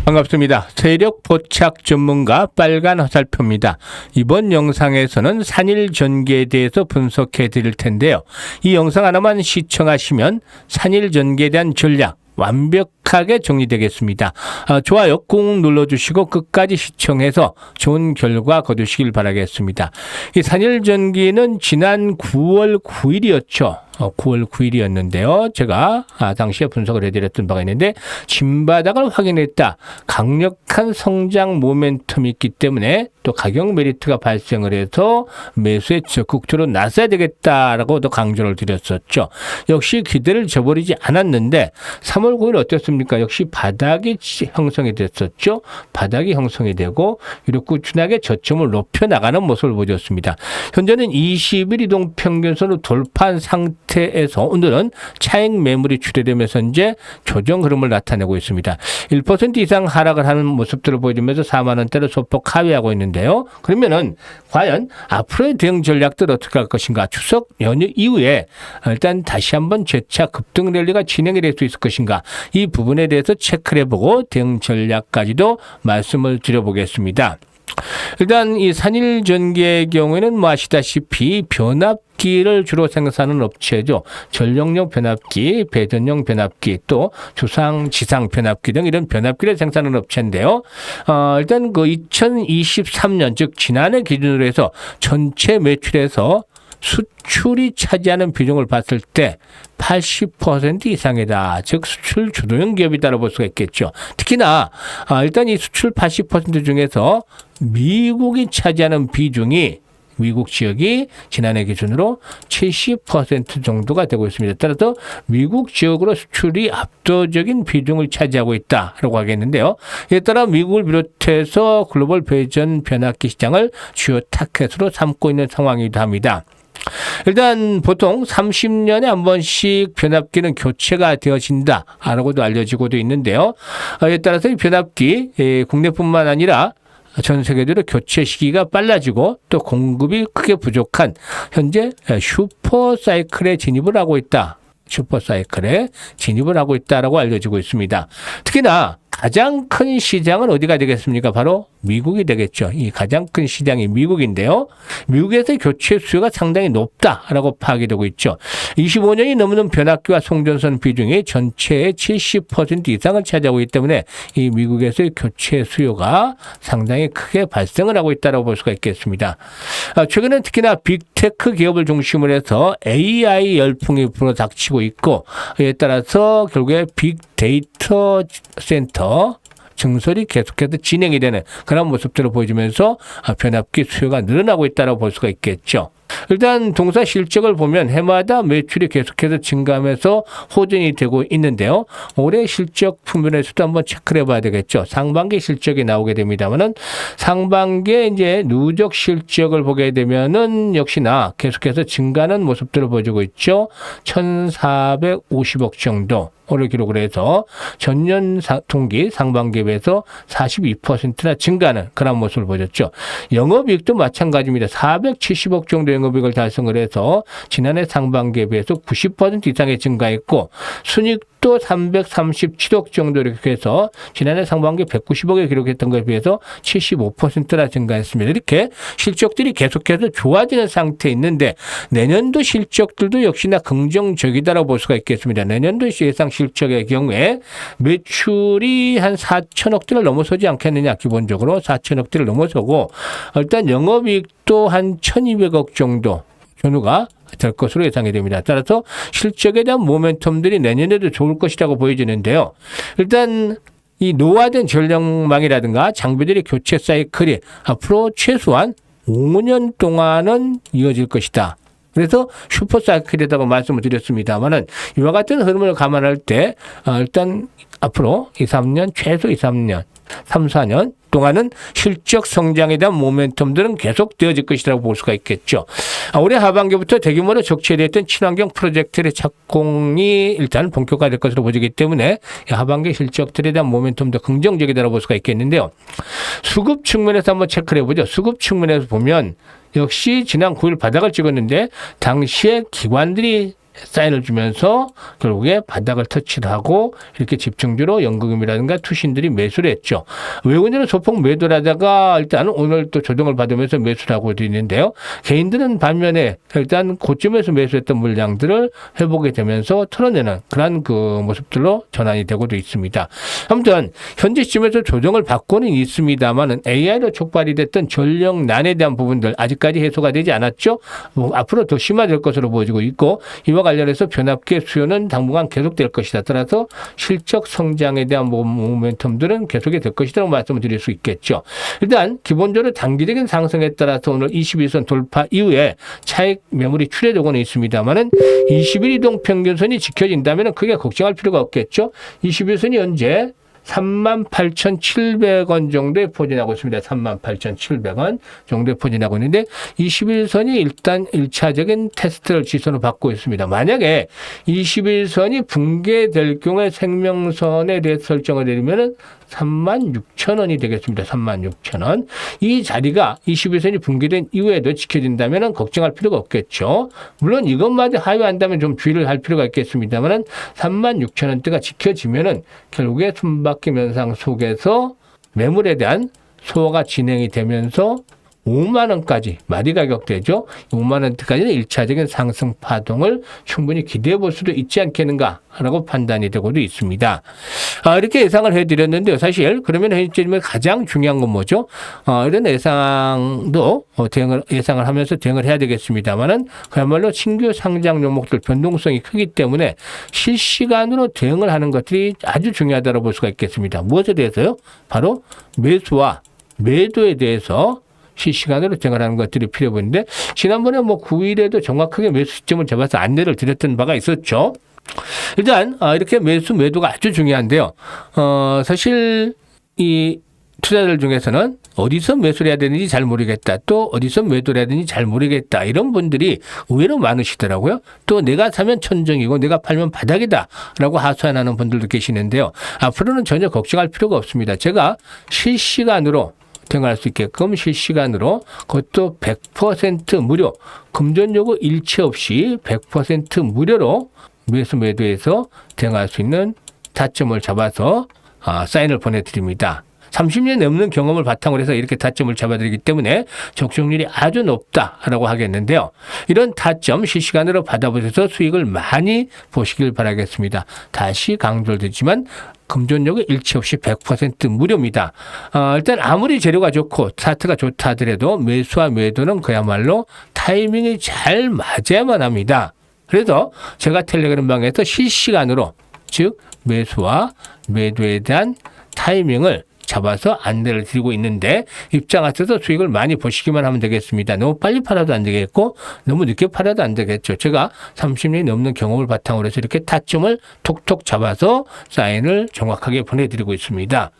반갑습니다. 세력 포착 전문가 빨간 화살표입니다. 이번 영상에서는 산일 전기에 대해서 분석해 드릴 텐데요. 이 영상 하나만 시청하시면 산일 전기에 대한 전략 완벽하게 정리되겠습니다. 좋아요 꾹 눌러주시고 끝까지 시청해서 좋은 결과 거두시길 바라겠습니다. 이 산일전기는 지난 9월 9일이었죠. 9월 9일이었는데요. 제가 당시에 분석을 해드렸던 바가 있는데 진바닥을 확인했다. 강력한 성장 모멘텀이 있기 때문에 또 가격 메리트가 발생을 해서 매수에 적극적으로 나서야 되겠다라고 또 강조를 드렸었죠. 역시 기대를 저버리지 않았는데 3월 9일 어땠습니까? 역시 바닥이 형성이 됐었죠. 바닥이 형성이 되고 이렇게 꾸준하게 저점을 높여나가는 모습을 보였습니다. 현재는 20일 이동 평균선을 돌파한 상태에서 오늘은 차익 매물이 출회되면서 현재 조정 흐름을 나타내고 있습니다. 1% 이상 하락을 하는 모습들을 보여주면서 4만 원대를 소폭 하회하고 있는데요. 그러면은 과연 앞으로의 대응 전략들 어떻게 할 것인가? 추석 연휴 이후에 일단 다시 한번 재차 급등 랠리가 진행이 될 수 있을 것인가? 이 부분에 대해서 체크를 해보고 대응 전략까지도 말씀을 드려보겠습니다. 일단 이 산일전기의 경우에는 뭐 아시다시피 변압기를 주로 생산하는 업체죠. 전력용 변압기, 배전용 변압기, 또 주상, 지상 변압기 등 이런 변압기를 생산하는 업체인데요. 일단 그 2023년 즉 지난해 기준으로 해서 전체 매출에서 수출이 차지하는 비중을 봤을 때 80% 이상이다. 즉 수출 주도형 기업이다라고 볼 수가 있겠죠. 특히나 일단 이 수출 80% 중에서 미국이 차지하는 비중이 미국 지역이 지난해 기준으로 70% 정도가 되고 있습니다. 따라서 미국 지역으로 수출이 압도적인 비중을 차지하고 있다라고 하겠는데요. 이에 따라 미국을 비롯해서 글로벌 배전 변압기 시장을 주요 타켓으로 삼고 있는 상황이기도 합니다. 일단 보통 30년에 한 번씩 변압기는 교체가 되어진다라고도 알려지고도 있는데요. 이에 따라서 이 변압기 국내뿐만 아니라 전 세계적으로 교체 시기가 빨라지고 또 공급이 크게 부족한 현재 슈퍼사이클에 진입을 하고 있다. 슈퍼사이클에 진입을 하고 있다라고 알려지고 있습니다. 특히나 가장 큰 시장은 어디가 되겠습니까? 바로 미국이 되겠죠. 이 가장 큰 시장이 미국인데요. 미국에서 교체 수요가 상당히 높다라고 파악이 되고 있죠. 25년이 넘는 변압기와 송전선 비중이 전체의 70% 이상을 차지하고 있기 때문에 이 미국에서의 교체 수요가 상당히 크게 발생을 하고 있다고 볼 수가 있겠습니다. 최근에 특히나 빅테크 기업을 중심으로 해서 AI 열풍이 불어닥치고 있고 이에 따라서 결국에 빅데이터 센터 증설이 계속해서 진행이 되는 그런 모습들을 보여주면서 변압기 수요가 늘어나고 있다고 볼 수가 있겠죠. 일단 동사 실적을 보면 해마다 매출이 계속해서 증가하면서 호전이 되고 있는데요. 올해 실적 부분에서도 한번 체크를 해봐야 되겠죠. 상반기 실적이 나오게 됩니다만은 상반기에 이제 누적 실적을 보게 되면은 역시나 계속해서 증가하는 모습들을 보여주고 있죠. 1,450억 정도. 를 기록을 해서 전년 동기 상반기에 비해서 42%나 증가하는 그런 모습을 보였죠. 영업이익도 마찬가지입니다. 470억 정도 영업이익을 달성을 해서 지난해 상반기에 비해서 90% 이상의 증가했고 순이익도 337억 정도 이렇게 해서 지난해 상반기 190억에 기록했던 것에 비해서 75%나 증가했습니다. 이렇게 실적들이 계속해서 좋아지는 상태에 있는데 내년도 실적들도 역시나 긍정적이다라고 볼 수가 있겠습니다. 내년도 예상 실적의 경우에 매출이 한 4천억대를 넘어서지 않겠느냐. 기본적으로 4천억대를 넘어서고 일단 영업이익도 한 1,200억 정도 전후가 될 것으로 예상이 됩니다. 따라서 실적에 대한 모멘텀들이 내년에도 좋을 것이라고 보여지는데요. 일단 이 노화된 전력망이라든가 장비들의 교체 사이클이 앞으로 최소한 5년 동안은 이어질 것이다. 그래서 슈퍼사이클이라고 말씀을 드렸습니다만은 이와 같은 흐름을 감안할 때 일단 앞으로 2, 3년 최소 2, 3년 3, 4년 동안은 실적 성장에 대한 모멘텀들은 계속 되어질 것이라고 볼 수가 있겠죠. 올해 하반기부터 대규모로 적체됐던 친환경 프로젝트의 착공이 일단 본격화될 것으로 보이기 때문에 하반기 실적들에 대한 모멘텀도 긍정적이다라고 볼 수가 있겠는데요. 수급 측면에서 한번 체크를 해보죠. 수급 측면에서 보면 역시 지난 9일 바닥을 찍었는데 당시에 기관들이 사인을 주면서 결국에 바닥을 터치를 하고 이렇게 집중주로 연금이라든가 투신들이 매수를 했죠. 외국인들은 소폭 매도를 하다가 일단 오늘 또 조정을 받으면서 매수를 하고 있는데요. 개인들은 반면에 일단 고점에서 매수했던 물량들을 회복이 되면서 털어내는 그런 그 모습들로 전환이 되고도 있습니다. 아무튼 현재 시점에서 조정을 받고는 있습니다만은 AI로 촉발이 됐던 전력난에 대한 부분들 아직까지 해소가 되지 않았죠. 앞으로 더 심화될 것으로 보여지고 있고 이와 관련해서 변압기의 수요는 당분간 계속될 것이다. 따라서 실적 성장에 대한 모멘텀들은 계속이 될 것이라고 말씀을 드릴 수 있겠죠. 일단 기본적으로 단기적인 상승에 따라서 오늘 21선 돌파 이후에 차익 매물이 출해되고는 있습니다만은 21 이동 평균선이 지켜진다면 크게 걱정할 필요가 없겠죠. 21선이 현재 38,700원 정도에 포진하고 있습니다. 38,700원 정도에 포진하고 있는데 21선이 일단 1차적인 테스트를 지선을 받고 있습니다. 만약에 21선이 붕괴될 경우에 생명선에 대해서 설정을 내리면은 36,000원이 되겠습니다. 36,000원. 이 자리가 21선이 붕괴된 이후에도 지켜진다면 걱정할 필요가 없겠죠. 물론 이것마저 하회한다면 좀 주의를 할 필요가 있겠습니다만 36,000원대가 지켜지면은 결국에 숨바퀴 현상 속에서 매물에 대한 소화가 진행이 되면서 5만 원까지 마디 가격대죠. 5만 원대까지는 1차적인 상승 파동을 충분히 기대해 볼 수도 있지 않겠는가라고 판단이 되고도 있습니다. 이렇게 예상을 해드렸는데요. 사실 그러면 현재 가장 중요한 건 뭐죠? 이런 예상도 예상을 하면서 대응을 해야 되겠습니다만은 그야말로 신규 상장 종목들 변동성이 크기 때문에 실시간으로 대응을 하는 것들이 아주 중요하다고 볼 수가 있겠습니다. 무엇에 대해서요? 바로 매수와 매도에 대해서 실시간으로 대응하는 것들이 필요해 보이는데 지난번에 9일에도 정확하게 매수 시점을 잡아서 안내를 드렸던 바가 있었죠. 일단 이렇게 매수 매도가 아주 중요한데요. 사실 이 투자들 중에서는 어디서 매수를 해야 되는지 잘 모르겠다. 또 어디서 매도를 해야 되는지 잘 모르겠다. 이런 분들이 의외로 많으시더라고요. 또 내가 사면 천정이고 내가 팔면 바닥이다 라고 하소연하는 분들도 계시는데요. 앞으로는 전혀 걱정할 필요가 없습니다. 제가 실시간으로 대응할 수 있게끔 실시간으로 그것도 100% 무료 금전 요구 일체 없이 100% 무료로 매수 매도해서 대응할 수 있는 타점을 잡아서 사인을 보내드립니다. 30년 넘는 경험을 바탕으로 해서 이렇게 타점을 잡아드리기 때문에 적중률이 아주 높다라고 하겠는데요. 이런 타점 실시간으로 받아보셔서 수익을 많이 보시길 바라겠습니다. 다시 강조드리지만 금전력은 일체 없이 100% 무료입니다. 일단 아무리 재료가 좋고 차트가 좋다 하더라도 매수와 매도는 그야말로 타이밍이 잘 맞아야만 합니다. 그래서 제가 텔레그램 방에서 실시간으로 즉 매수와 매도에 대한 타이밍을 잡아서 안내를 드리고 있는데 입장하셔서 수익을 많이 보시기만 하면 되겠습니다. 너무 빨리 팔아도 안 되겠고 너무 늦게 팔아도 안 되겠죠. 제가 30년이 넘는 경험을 바탕으로 해서 이렇게 타점을 톡톡 잡아서 사인을 정확하게 보내드리고 있습니다.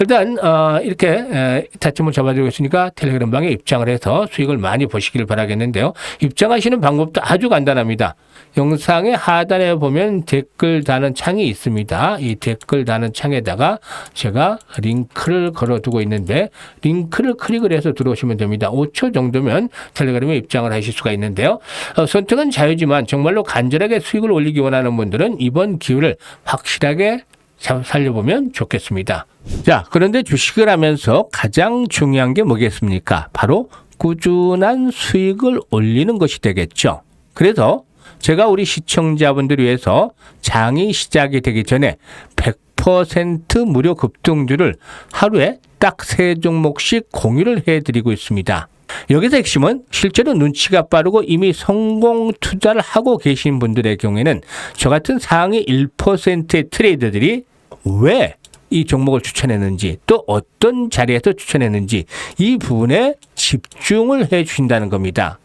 일단 이렇게 타점을 잡아드리고 있으니까 텔레그램 방에 입장을 해서 수익을 많이 보시길 바라겠는데요. 입장하시는 방법도 아주 간단합니다. 영상의 하단에 보면 댓글 다는 창이 있습니다. 이 댓글 다는 창에다가 제가 링크를 걸어두고 있는데 링크를 클릭을 해서 들어오시면 됩니다. 5초 정도면 텔레그램에 입장을 하실 수가 있는데요. 선택은 자유지만 정말로 간절하게 수익을 올리기 원하는 분들은 이번 기회를 확실하게 살려보면 좋겠습니다. 자, 그런데 주식을 하면서 가장 중요한 게 뭐겠습니까? 바로 꾸준한 수익을 올리는 것이 되겠죠. 그래서 제가 우리 시청자분들 위해서 장이 시작이 되기 전에 100% 무료 급등주를 하루에 딱 3종목씩 공유를 해드리고 있습니다. 여기서 핵심은 실제로 눈치가 빠르고 이미 성공 투자를 하고 계신 분들의 경우에는 저 같은 상위 1%의 트레이더들이 왜 이 종목을 추천했는지 또 어떤 자리에서 추천했는지 이 부분에 집중을 해 주신다는 겁니다.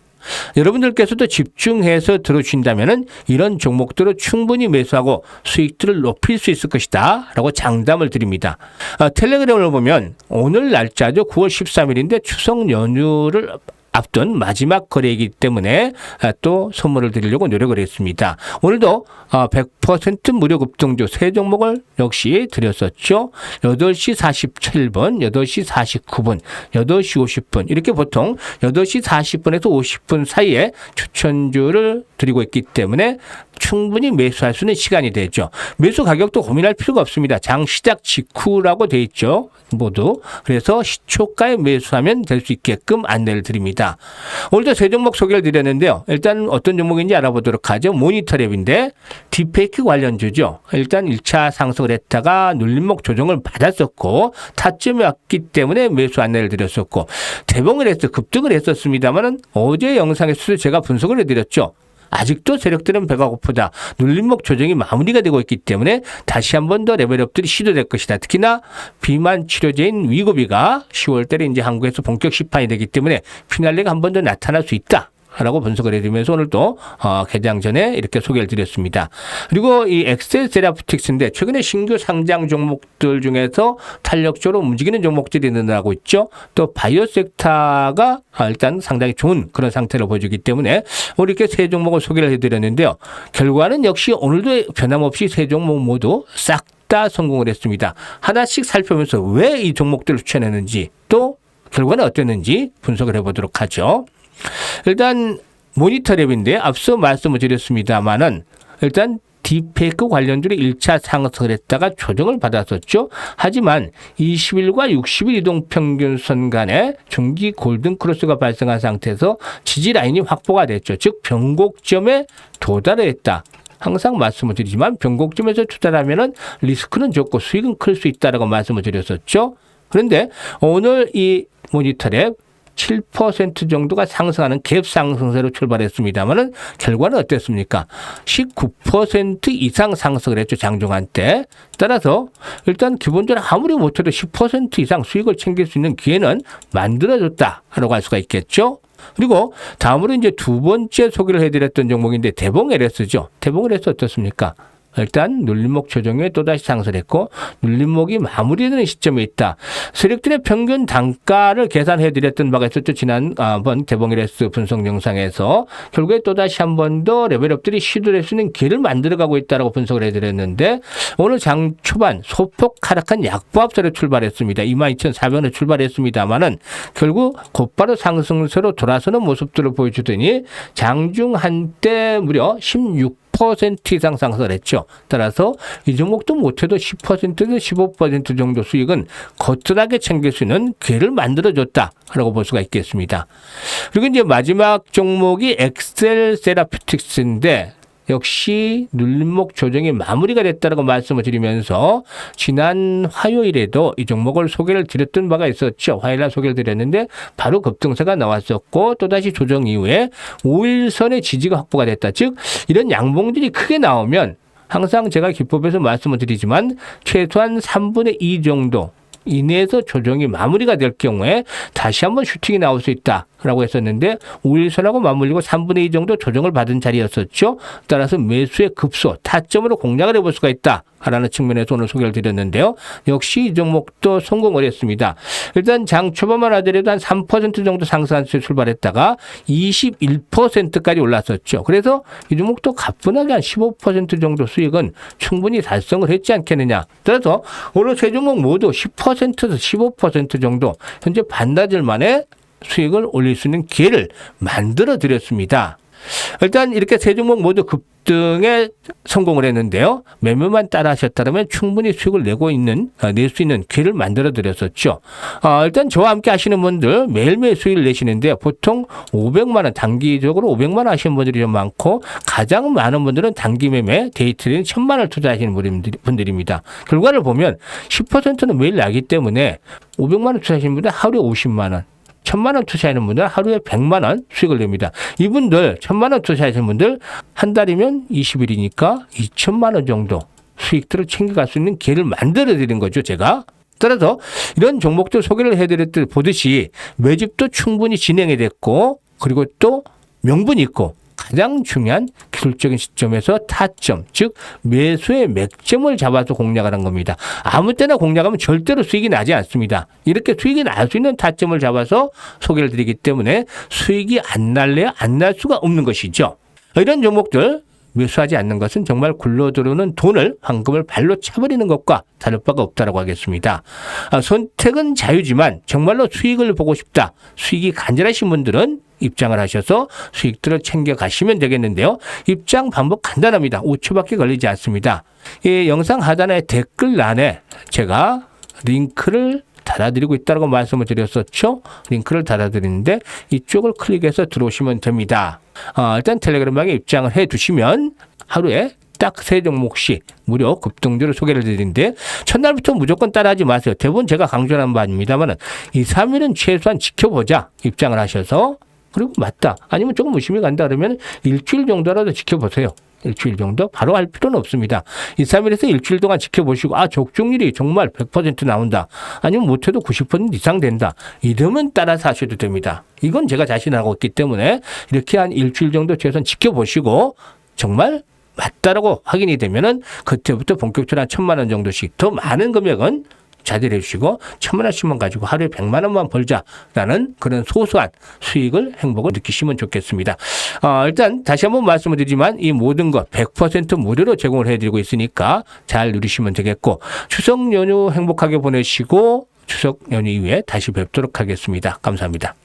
여러분들께서도 집중해서 들어주신다면 이런 종목들을 충분히 매수하고 수익들을 높일 수 있을 것이다 라고 장담을 드립니다. 텔레그램을 보면 오늘 날짜죠. 9월 13일인데 추석 연휴를 앞둔 마지막 거래이기 때문에 또 선물을 드리려고 노력을 했습니다. 오늘도 100% 무료 급등주 세 종목을 역시 드렸었죠. 8시 47분, 8시 49분, 8시 50분 이렇게 보통 8시 40분에서 50분 사이에 추천주를 드리고 있기 때문에 충분히 매수할 수 있는 시간이 되죠. 매수 가격도 고민할 필요가 없습니다. 장 시작 직후라고 돼 있죠. 모두. 그래서 시초가에 매수하면 될 수 있게끔 안내를 드립니다. 오늘도 세 종목 소개를 드렸는데요. 일단 어떤 종목인지 알아보도록 하죠. 모니터랩인데 딥페이크 관련주죠. 일단 1차 상승을 했다가 눌림목 조정을 받았었고 타점이 왔기 때문에 매수 안내를 드렸었고 대봉을 해서 급등을 했었습니다만 어제 영상에서도 제가 분석을 해드렸죠. 아직도 세력들은 배가 고프다. 눌림목 조정이 마무리가 되고 있기 때문에 다시 한 번 더 레벨업들이 시도될 것이다. 특히나 비만 치료제인 위고비가 10월 달에 이제 한국에서 본격 시판이 되기 때문에 피날레가 한 번 더 나타날 수 있다. 라고 분석을 해드리면서 오늘도 개장 전에 이렇게 소개를 드렸습니다. 그리고 이 엑셀 세라피틱스인데 최근에 신규 상장 종목들 중에서 탄력적으로 움직이는 종목들이 늘어나고 있죠. 또 바이오 섹터가 일단 상당히 좋은 그런 상태를 보여주기 때문에 오늘 이렇게 세 종목을 소개를 해드렸는데요. 결과는 역시 오늘도 변함없이 세 종목 모두 싹 다 성공을 했습니다. 하나씩 살펴보면서 왜 이 종목들을 추천했는지 또 결과는 어땠는지 분석을 해보도록 하죠. 일단 모니터랩인데 앞서 말씀을 드렸습니다만은 일단 딥페이크 관련주로 1차 상승을 했다가 조정을 받았었죠. 하지만 20일과 60일 이동평균선 간에 중기 골든크로스가 발생한 상태에서 지지라인이 확보가 됐죠. 즉 변곡점에 도달을 했다. 항상 말씀을 드리지만 변곡점에서 투자하면은 리스크는 적고 수익은 클 수 있다라고 말씀을 드렸었죠. 그런데 오늘 이 모니터랩 7% 정도가 상승하는 갭 상승세로 출발했습니다만은 결과는 어땠습니까? 19% 이상 상승을 했죠. 장중한 때. 따라서 일단 기본적으로 아무리 못해도 10% 이상 수익을 챙길 수 있는 기회는 만들어졌다라고 할 수가 있겠죠. 그리고 다음으로 이제 두 번째 소개를 해드렸던 종목인데 대봉 LS죠. 대봉 LS 어떻습니까? 일단 눌림목 조정에 또다시 상승했고 눌림목이 마무리되는 시점에 있다. 세력들의 평균 단가를 계산해드렸던 바가 있었죠. 지난번 대봉 LS 분석 영상에서 결국에 또다시 한 번 더 레벨업들이 시도를 할 수 있는 기회를 만들어가고 있다고 분석을 해드렸는데 오늘 장 초반 소폭 하락한 약보합세로 출발했습니다. 22,400원에 출발했습니다만은 결국 곧바로 상승세로 돌아서는 모습들을 보여주더니 장중 한때 무려 16% 이상 상승을 했죠. 따라서 이 종목도 못해도 10%에서 15% 정도 수익은 거뜬하게 챙길 수 있는 기회를 만들어줬다라고 볼 수가 있겠습니다. 그리고 이제 마지막 종목이 엑셀 세라피틱스인데 역시 눌림목 조정이 마무리가 됐다고 말씀을 드리면서 지난 화요일에도 이 종목을 소개를 드렸던 바가 있었죠. 화요일날 소개를 드렸는데 바로 급등세가 나왔었고 또다시 조정 이후에 5일선의 지지가 확보가 됐다. 즉 이런 양봉들이 크게 나오면 항상 제가 기법에서 말씀을 드리지만 최소한 3분의 2 정도 이내에서 조정이 마무리가 될 경우에 다시 한번 슈팅이 나올 수 있다라고 했었는데 5일선하고 맞물리고 3분의 2 정도 조정을 받은 자리였었죠. 따라서 매수의 급소, 타점으로 공략을 해볼 수가 있다라는 측면에서 오늘 소개를 드렸는데요. 역시 이 종목도 성공을 했습니다. 일단 장 초반만 하더라도 한 3% 정도 상승한 수에 출발했다가 21%까지 올랐었죠. 그래서 이 종목도 가뿐하게 한 15% 정도 수익은 충분히 달성을 했지 않겠느냐. 따라서 오늘 세 종목 모두 10%에서 15% 정도 현재 반나절 만에 수익을 올릴 수 있는 기회를 만들어 드렸습니다. 일단 이렇게 세 종목 모두 급등에 성공을 했는데요. 매매만 따라 하셨다면 충분히 수익을 낼 수 있는 기회를 만들어 드렸었죠. 일단 저와 함께 하시는 분들 매일매일 수익을 내시는데 보통 500만 원 단기적으로 500만 원 하시는 분들이 좀 많고 가장 많은 분들은 단기 매매 데이트레이딩 1000만 원을 투자하시는 분들입니다. 결과를 보면 10%는 매일 나기 때문에 500만 원 투자하시는 분들 하루에 50만 원 1000만 원 투자하는 분들은 하루에 100만 원 수익을 냅니다. 이분들 1000만 원 투자하시는 분들 한 달이면 20일이니까 2000만 원 정도 수익들을 챙겨갈 수 있는 기회를 만들어 드린 거죠. 제가. 따라서 이런 종목들 소개를 해드렸듯 보듯이 매집도 충분히 진행이 됐고 그리고 또 명분이 있고 가장 중요한 기술적인 시점에서 타점, 즉 매수의 맥점을 잡아서 공략하는 겁니다. 아무 때나 공략하면 절대로 수익이 나지 않습니다. 이렇게 수익이 날 수 있는 타점을 잡아서 소개를 드리기 때문에 수익이 안 날래야 안 날 수가 없는 것이죠. 이런 종목들 매수하지 않는 것은 정말 굴러들어오는 돈을, 황금을 발로 차버리는 것과 다를 바가 없다고 하겠습니다. 선택은 자유지만 정말로 수익을 보고 싶다, 수익이 간절하신 분들은 입장을 하셔서 수익들을 챙겨 가시면 되겠는데요. 입장 방법 간단합니다. 5초밖에 걸리지 않습니다. 이 영상 하단의 댓글란에 제가 링크를 달아드리고 있다고 말씀을 드렸었죠. 링크를 달아드리는데 이쪽을 클릭해서 들어오시면 됩니다. 일단 텔레그램방에 입장을 해두시면 하루에 딱 3종목씩 무료 급등주를 소개를 드리는데 첫날부터 무조건 따라하지 마세요. 대부분 제가 강조하는 바입니다만 2, 3일은 최소한 지켜보자 입장을 하셔서, 그리고 맞다 아니면 조금 의심이 간다 그러면 일주일 정도라도 지켜보세요. 일주일 정도 바로 할 필요는 없습니다. 2, 3일에서 일주일 동안 지켜보시고 적중률이 정말 100% 나온다, 아니면 못해도 90% 이상 된다, 이러면 따라서 하셔도 됩니다. 이건 제가 자신하고 있기 때문에 이렇게 한 일주일 정도 최소한 지켜보시고 정말 맞다라고 확인이 되면은 그때부터 본격적으로 한 1,000만 원 정도씩, 더 많은 금액은 자제해 주시고 1,000만 원씩만 가지고 하루에 100만 원만 벌자라는 그런 소소한 수익을, 행복을 느끼시면 좋겠습니다. 일단 다시 한번 말씀을 드리지만 이 모든 것 100% 무료로 제공을 해드리고 있으니까 잘 누리시면 되겠고, 추석 연휴 행복하게 보내시고 추석 연휴 이후에 다시 뵙도록 하겠습니다. 감사합니다.